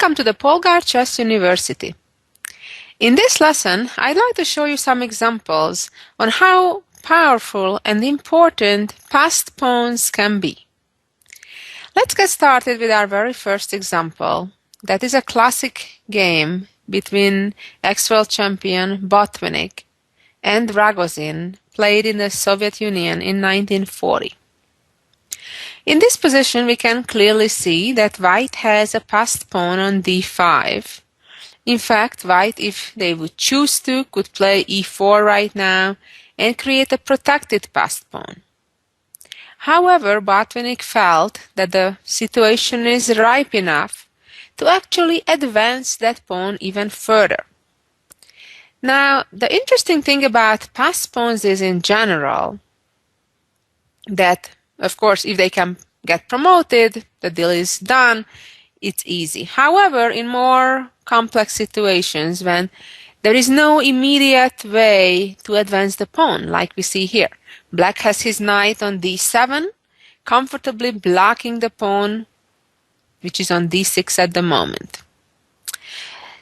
Welcome to the Polgar Chess University. In this lesson, I'd like to show you some examples on how powerful and important passed pawns can be. Let's get started with our very first example. That is a classic game between ex-world champion Botvinnik and Ragozin, played in the Soviet Union in 1940. In this position, we can clearly see that white has a passed pawn on d5. In fact, white, if they would choose to, could play e4 right now and create a protected passed pawn. However, Botvinnik felt that the situation is ripe enough to actually advance that pawn even further. Now, the interesting thing about passed pawns is in general that, of course, if they can get promoted, the deal is done, it's easy. However, in more complex situations, when there is no immediate way to advance the pawn, like we see here, black has his knight on d7, comfortably blocking the pawn, which is on d6 at the moment.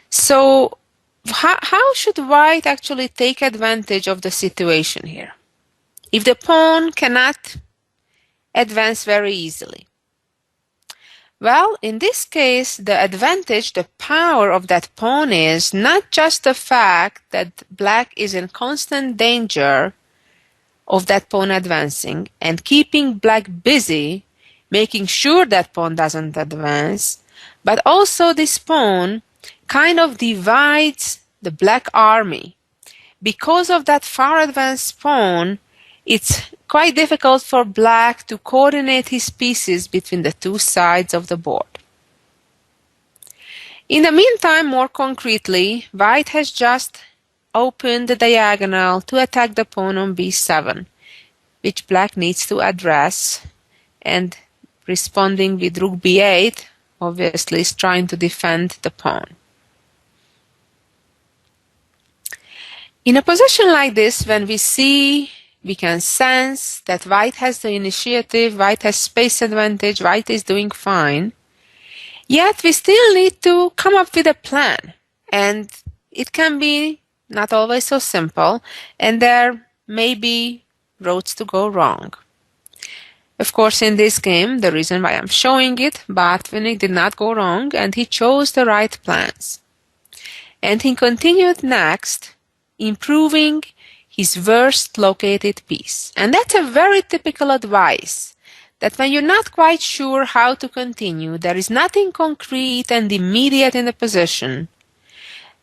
So, how should white actually take advantage of the situation here? If the pawn cannot advance very easily. Well, in this case, the advantage, the power of that pawn is not just the fact that black is in constant danger of that pawn advancing and keeping black busy, making sure that pawn doesn't advance, but also this pawn kind of divides the black army. Because of that far advanced pawn, it's quite difficult for black to coordinate his pieces between the two sides of the board. In the meantime, more concretely, white has just opened the diagonal to attack the pawn on b7, which black needs to address, and responding with rook b8, obviously is trying to defend the pawn. In a position like this, when we can sense that white has the initiative, white has space advantage, white is doing fine, yet we still need to come up with a plan, and it can be not always so simple, and there may be roads to go wrong. Of course, in this game, the reason why I'm showing it, Botvinnik did not go wrong, and he chose the right plans. And he continued next, improving his worst located piece. And that's a very typical advice, that when you're not quite sure how to continue, there is nothing concrete and immediate in the position,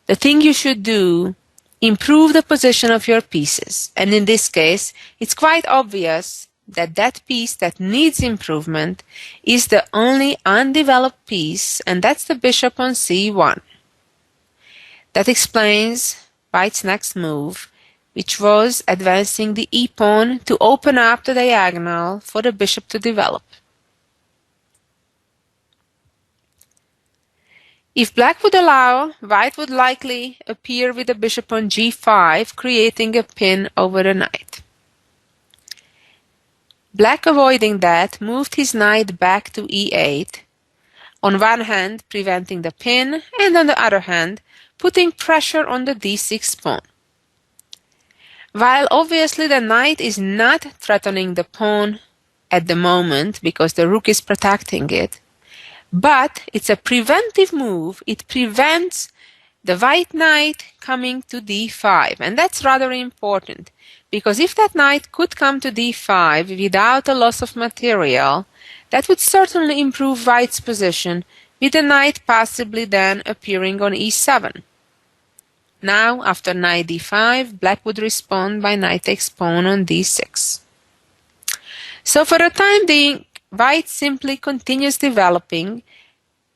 the thing you should do, improve the position of your pieces. And in this case, it's quite obvious that that piece that needs improvement is the only undeveloped piece, and that's the bishop on c1. That explains white's next move, which was advancing the e-pawn to open up the diagonal for the bishop to develop. If black would allow, white would likely appear with the bishop on g5, creating a pin over the knight. Black, avoiding that, moved his knight back to e8, on one hand preventing the pin, and on the other hand putting pressure on the d6 pawn. While obviously the knight is not threatening the pawn at the moment because the rook is protecting it, but it's a preventive move. It prevents the white knight coming to d5, and that's rather important, because if that knight could come to d5 without a loss of material, that would certainly improve white's position, with the knight possibly then appearing on e7. Now, after knight d5, black would respond by knight takes pawn on d6. So for the time being, white simply continues developing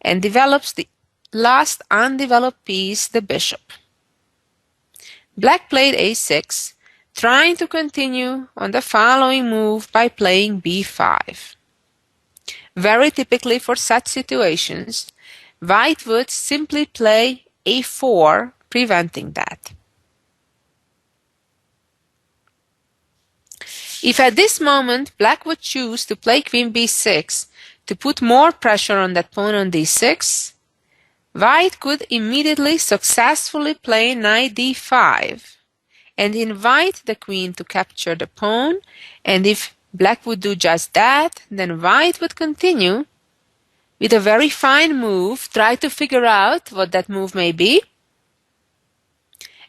and develops the last undeveloped piece, the bishop. Black played a6, trying to continue on the following move by playing b5. Very typically for such situations, white would simply play a4, preventing that. If at this moment black would choose to play queen b6 to put more pressure on that pawn on d6, White could immediately successfully play knight d5 and invite the queen to capture the pawn, and if black would do just that, then white would continue with a very fine move, try to figure out what that move may be.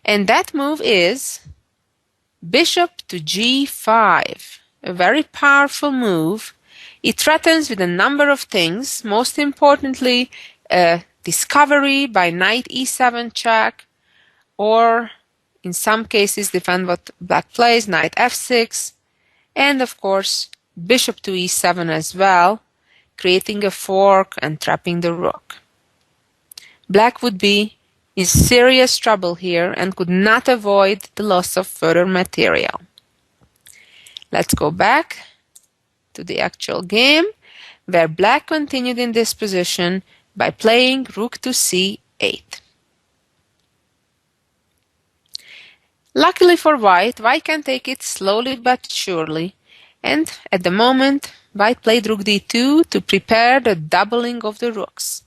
And that move is bishop to g5, a very powerful move. It threatens with a number of things, most importantly, a discovery by knight e7 check, or in some cases defend what black plays, knight f6, and of course bishop to e7 as well, creating a fork and trapping the rook. Black would be in serious trouble here and could not avoid the loss of further material. Let's go back to the actual game, where black continued in this position by playing rook to c8. Luckily for white can take it slowly but surely, and at the moment white played rook d2 to prepare the doubling of the rooks,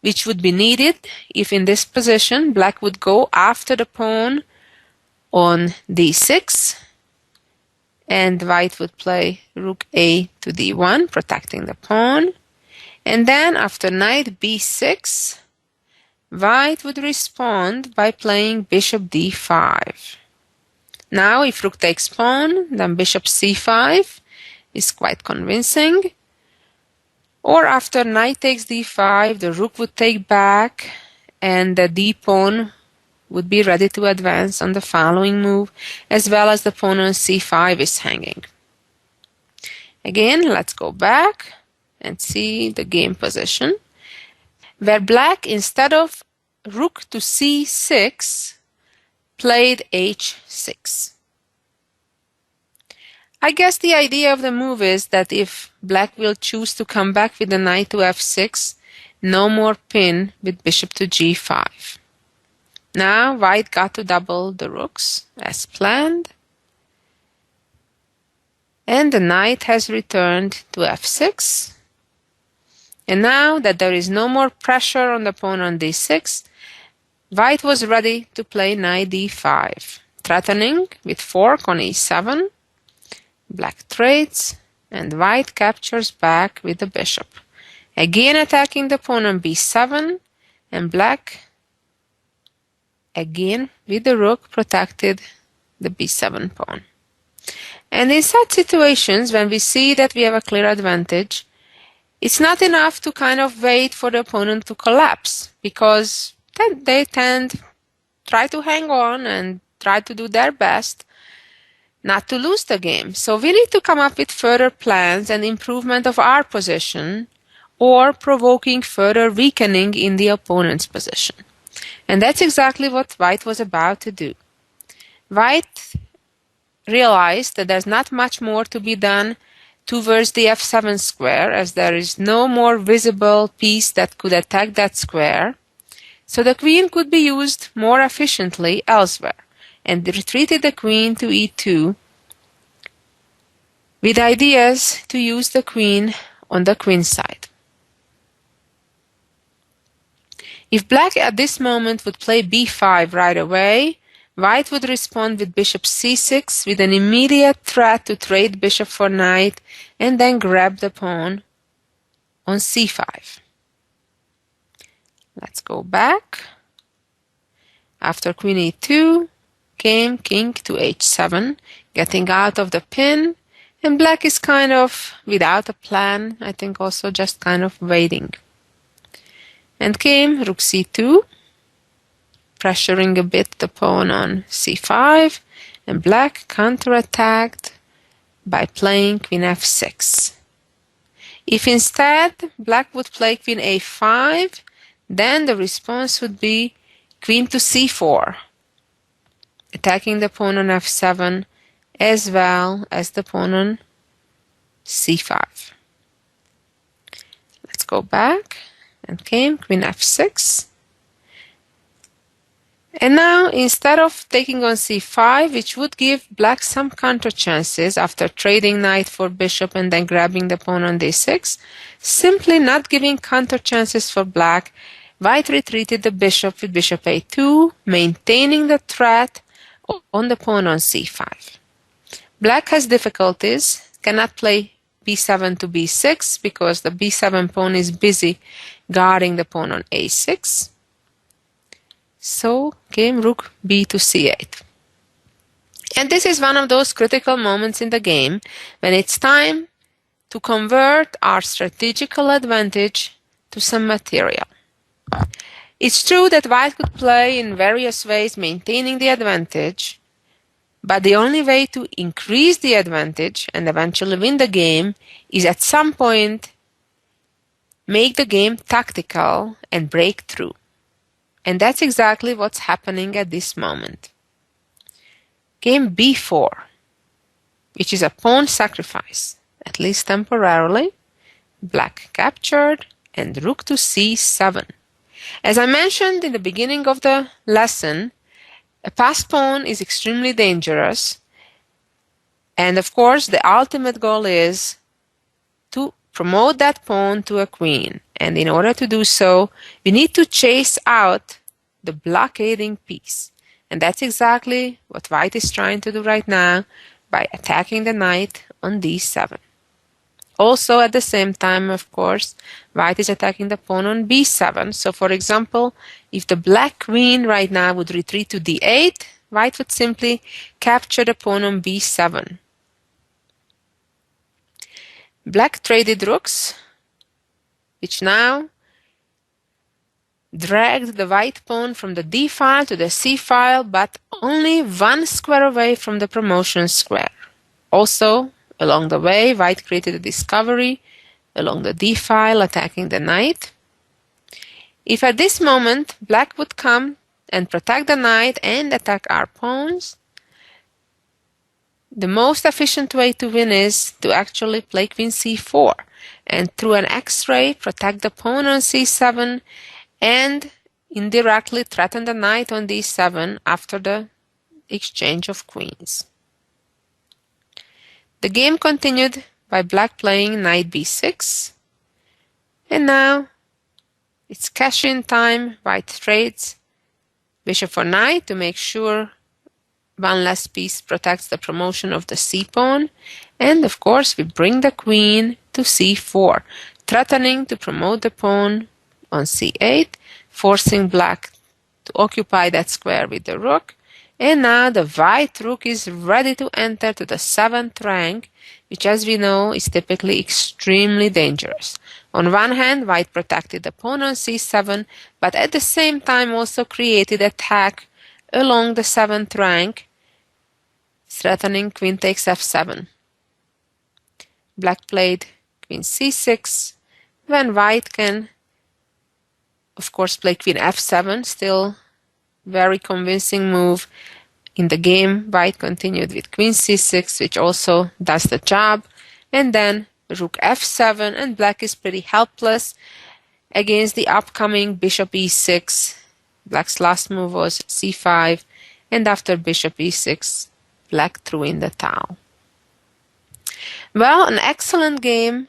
which would be needed if in this position black would go after the pawn on d6, and white would play rook a to d1, protecting the pawn, and then after knight b6, white would respond by playing bishop d5. Now if rook takes pawn, then bishop c5 is quite convincing. Or after knight takes d5, the rook would take back and the d-pawn would be ready to advance on the following move, as well as the pawn on c5 is hanging. Again, let's go back and see the game position, where black, instead of rook to c6, played h6. I guess the idea of the move is that if black will choose to come back with the knight to f6, no more pin with bishop to g5. Now white got to double the rooks as planned, and the knight has returned to f6. And now that there is no more pressure on the pawn on d6, white was ready to play knight d5, threatening with fork on e7. Black trades, and white captures back with the bishop, again attacking the pawn on b7, and black again with the rook protected the b7 pawn. And in such situations, when we see that we have a clear advantage, it's not enough to kind of wait for the opponent to collapse, because then they try to hang on and try to do their best not to lose the game. So we need to come up with further plans and improvement of our position, or provoking further weakening in the opponent's position. And that's exactly what white was about to do. White realized that there's not much more to be done towards the f7 square, as there is no more visible piece that could attack that square. So the queen could be used more efficiently elsewhere, and retreated the queen to e2 with ideas to use the queen on the queen side. If black at this moment would play b5 right away, white would respond with bishop c6 with an immediate threat to trade bishop for knight and then grab the pawn on c5. Let's go back. After queen e2 came king to h7, getting out of the pin, and black is kind of without a plan, I think also just kind of waiting. And came rook c2, pressuring a bit the pawn on c5, and black counterattacked by playing queen f6. If instead black would play queen a5, then the response would be queen to c4, attacking the pawn on f7 as well as the pawn on c5. Let's go back, and came queen f6. And now, instead of taking on c5, which would give black some counter chances after trading knight for bishop and then grabbing the pawn on d6, simply not giving counter chances for black, White retreated the bishop with bishop a2, maintaining the threat on the pawn on c5. Black has difficulties, cannot play b7 to b6 because the b7 pawn is busy guarding the pawn on a6. So came rook b to c8. And this is one of those critical moments in the game when it's time to convert our strategical advantage to some material. It's true that white could play in various ways maintaining the advantage, but the only way to increase the advantage and eventually win the game is at some point make the game tactical and break through. And that's exactly what's happening at this moment. Game b4, which is a pawn sacrifice, at least temporarily. Black captured and rook to c7. As I mentioned in the beginning of the lesson, a passed pawn is extremely dangerous, and of course the ultimate goal is to promote that pawn to a queen, and in order to do so we need to chase out the blockading piece, and that's exactly what white is trying to do right now by attacking the knight on d7. Also, at the same time, of course, white is attacking the pawn on b7. So, for example, if the black queen right now would retreat to d8, white would simply capture the pawn on b7. Black traded rooks, which now dragged the white pawn from the d file to the c file, but only one square away from the promotion square. Also, along the way, white created a discovery along the d file, attacking the knight. If at this moment black would come and protect the knight and attack our pawns, the most efficient way to win is to actually play queen c4 and through an x-ray protect the pawn on c7 and indirectly threaten the knight on d7 after the exchange of queens. The game continued by black playing knight b6, and now it's cash-in time. White trades bishop for knight to make sure one less piece protects the promotion of the c-pawn, and of course we bring the queen to c4, threatening to promote the pawn on c8, forcing black to occupy that square with the rook. And now the white rook is ready to enter to the 7th rank, which as we know is typically extremely dangerous. On one hand, white protected the pawn on c7, but at the same time also created attack along the 7th rank, threatening queen takes f7. Black played queen c6, when white can, of course, play queen f7, still very convincing move. In the game, white continued with queen c6, which also does the job, and then rook f7, and black is pretty helpless against the upcoming bishop e6. Black's last move was c5, and after bishop e6, black threw in the towel. Well, an excellent game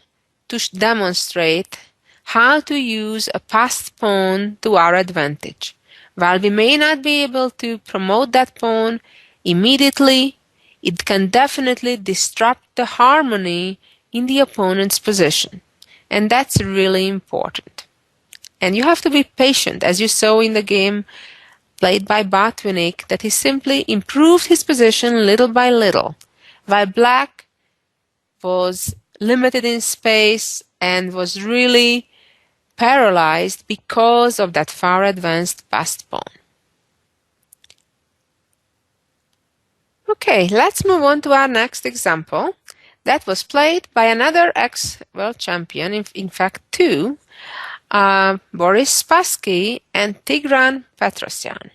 to demonstrate how to use a passed pawn to our advantage. While we may not be able to promote that pawn immediately, it can definitely disrupt the harmony in the opponent's position. And that's really important. And you have to be patient, as you saw in the game played by Botvinnik, that he simply improved his position little by little, while black was limited in space and was really paralyzed because of that far advanced passed pawn. Okay, let's move on to our next example. That was played by another ex-world champion, in fact two, Boris Spassky and Tigran Petrosyan.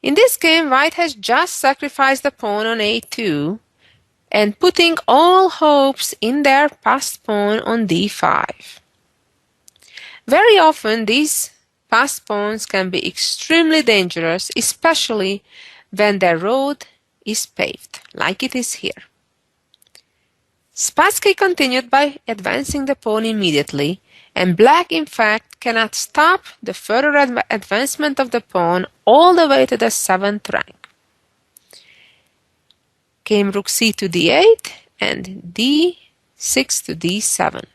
In this game, white has just sacrificed the pawn on a2 and putting all hopes in their passed pawn on d5. Very often, these passed pawns can be extremely dangerous, especially when their road is paved, like it is here. Spassky continued by advancing the pawn immediately and black in fact cannot stop the further advancement of the pawn all the way to the 7th rank. Came rook c to d8 and d6 to d7.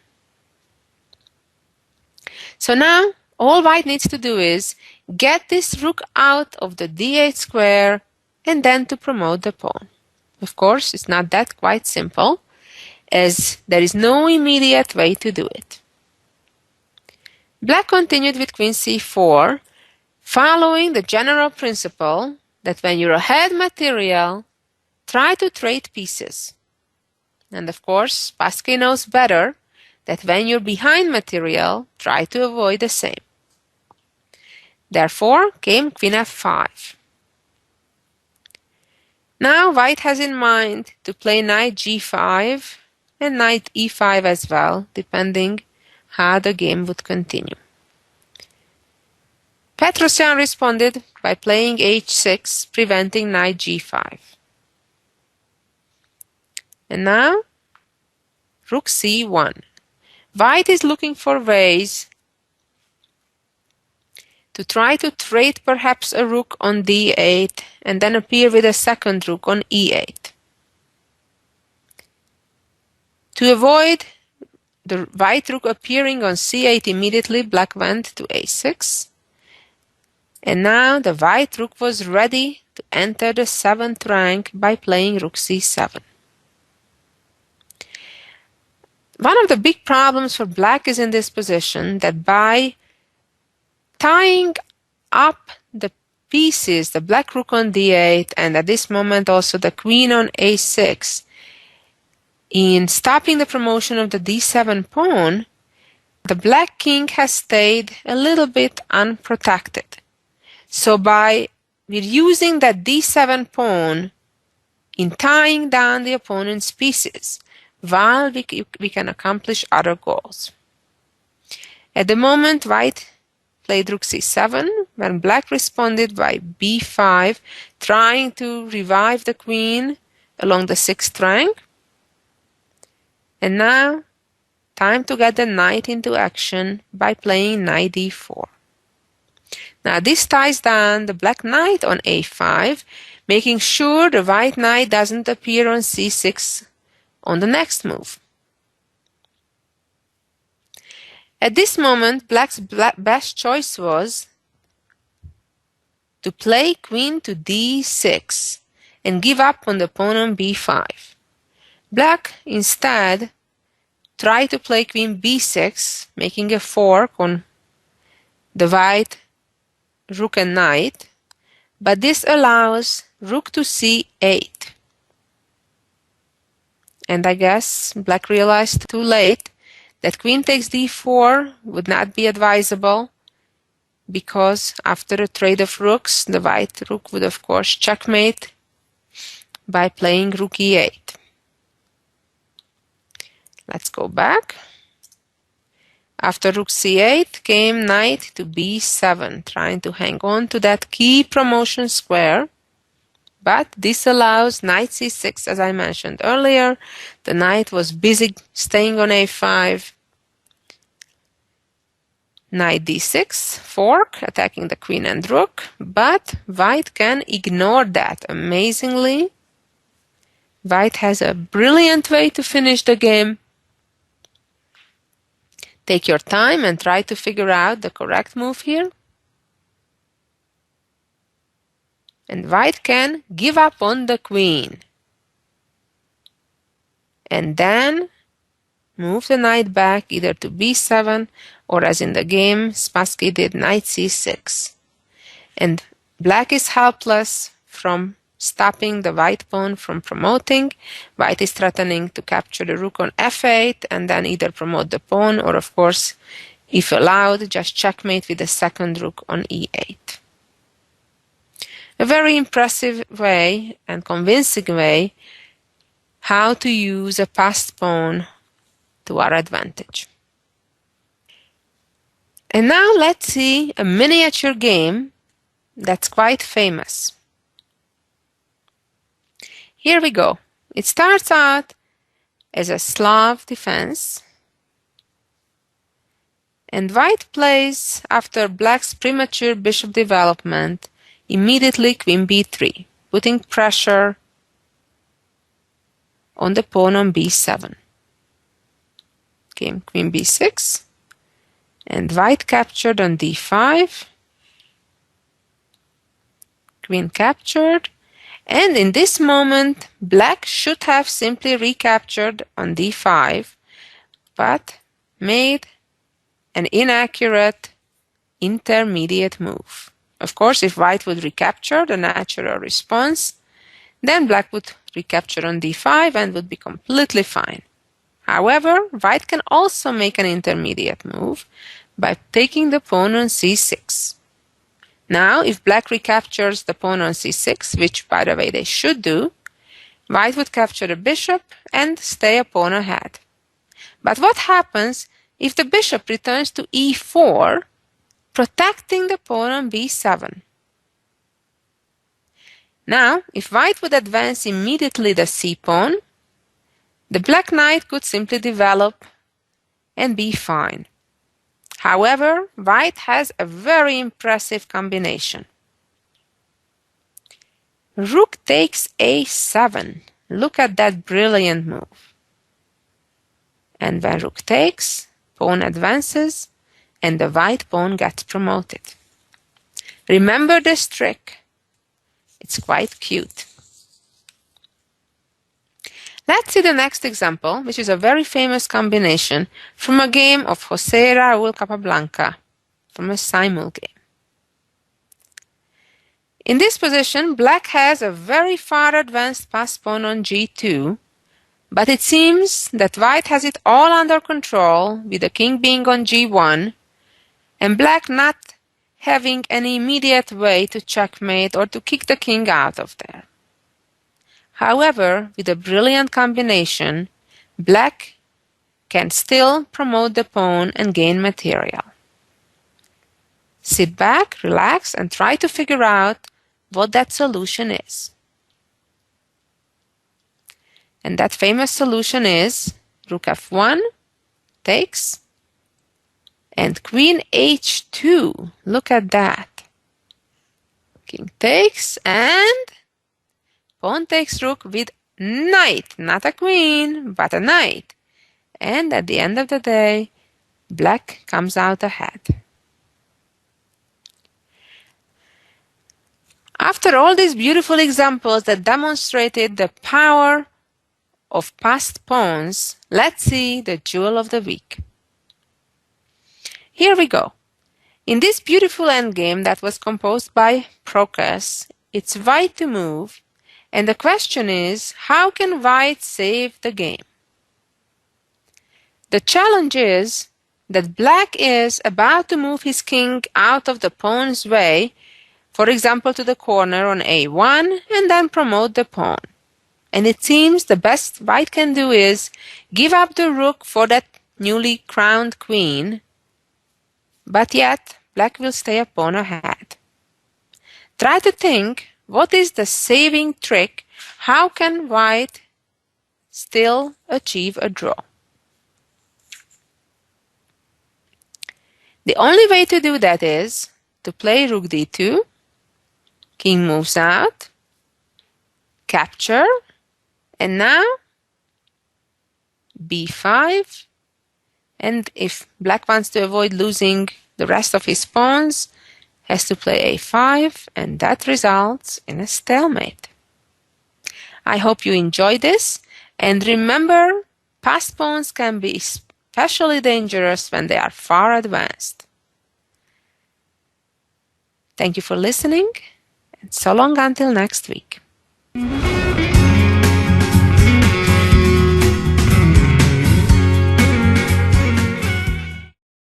So now all white needs to do is get this rook out of the d8 square and then to promote the pawn. Of course, it's not that quite simple, as there is no immediate way to do it. Black continued with queen c4, following the general principle that when you're ahead material, try to trade pieces. And of course, Spassky knows better that when you're behind material, try to avoid the same. Therefore, came queen f5. Now white has in mind to play knight g5 and knight e5 as well, depending how the game would continue. Petrosyan responded by playing h6, preventing knight g5. And now, rook c1. White is looking for ways to try to trade perhaps a rook on d8 and then appear with a second rook on e8. To avoid the white rook appearing on c8 immediately, black went to a6. And now the white rook was ready to enter the 7th rank by playing rook c7. One of the big problems for black is in this position that by tying up the pieces, the black rook on d8 and at this moment also the queen on a6, in stopping the promotion of the d7 pawn, the black king has stayed a little bit unprotected. So by using that d7 pawn in tying down the opponent's pieces, while we can accomplish other goals. At the moment, white played rook c7, when black responded by b5, trying to revive the queen along the 6th rank. And now, time to get the knight into action by playing knight d4. Now this ties down the black knight on a5, making sure the white knight doesn't appear on c6 on the next move. At this moment, black's best choice was to play queen to d6 and give up on the pawn on b5. Black instead tried to play queen b6, making a fork on the white rook and knight, but this allows rook to c8. And I guess black realized too late that queen takes d4 would not be advisable, because after a trade of rooks, the white rook would of course checkmate by playing rook e8. Let's go back. After rook c8 came knight to b7, trying to hang on to that key promotion square. But this allows knight c6, as I mentioned earlier. The knight was busy staying on a5. Knight d6, fork, attacking the queen and rook. But white can ignore that. Amazingly, white has a brilliant way to finish the game. Take your time and try to figure out the correct move here. And white can give up on the queen. And then move the knight back either to b7 or, as in the game, Spassky did knight c6. And black is helpless from stopping the white pawn from promoting. White is threatening to capture the rook on f8 and then either promote the pawn or, of course, if allowed, just checkmate with the second rook on e8. A very impressive way and convincing way how to use a passed pawn to our advantage. And now let's see a miniature game that's quite famous. Here we go. It starts out as a Slav defense, And white plays, after black's premature bishop development, immediately queen b3, putting pressure on the pawn on b7. Came queen b6, and white captured on d5, queen captured, and in this moment black should have simply recaptured on d5, but made an inaccurate intermediate move. Of course, if white would recapture the natural response, then black would recapture on d5 and would be completely fine. However, white can also make an intermediate move by taking the pawn on c6. Now, if black recaptures the pawn on c6, which by the way they should do, white would capture the bishop and stay a pawn ahead. But what happens if the bishop returns to e4, protecting the pawn on b7? Now, if white would advance immediately the c-pawn, the black knight could simply develop and be fine. However, white has a very impressive combination. Rook takes a7. Look at that brilliant move. And when rook takes, pawn advances, and the white pawn gets promoted. Remember this trick. It's quite cute. Let's see the next example, which is a very famous combination from a game of José Raúl Capablanca, from a simul game. In this position, black has a very far advanced passed pawn on g2, but it seems that white has it all under control, with the king being on g1, and black not having any immediate way to checkmate or to kick the king out of there. However, with a brilliant combination, black can still promote the pawn and gain material. Sit back, relax, and try to figure out what that solution is. And that famous solution is rook f1 takes, and queen h2. Look at that. King takes, and pawn takes rook with knight, not a queen, but a knight. And at the end of the day, black comes out ahead. After all these beautiful examples that demonstrated the power of passed pawns, let's see the jewel of the week. Here we go. In this beautiful endgame that was composed by Procas, it's white to move, and the question is, how can white save the game? The challenge is that black is about to move his king out of the pawn's way, for example to the corner on a1, and then promote the pawn. And it seems the best white can do is give up the rook for that newly crowned queen, but yet black will stay a pawn ahead. Try to think, what is the saving trick? How can white still achieve a draw? The only way to do that is to play rook d2, king moves out, capture, and now b5, and if black wants to avoid losing the rest of his pawns, has to play a5, and that results in a stalemate. I hope you enjoyed this, and remember, passed pawns can be especially dangerous when they are far advanced. Thank you for listening, and so long until next week.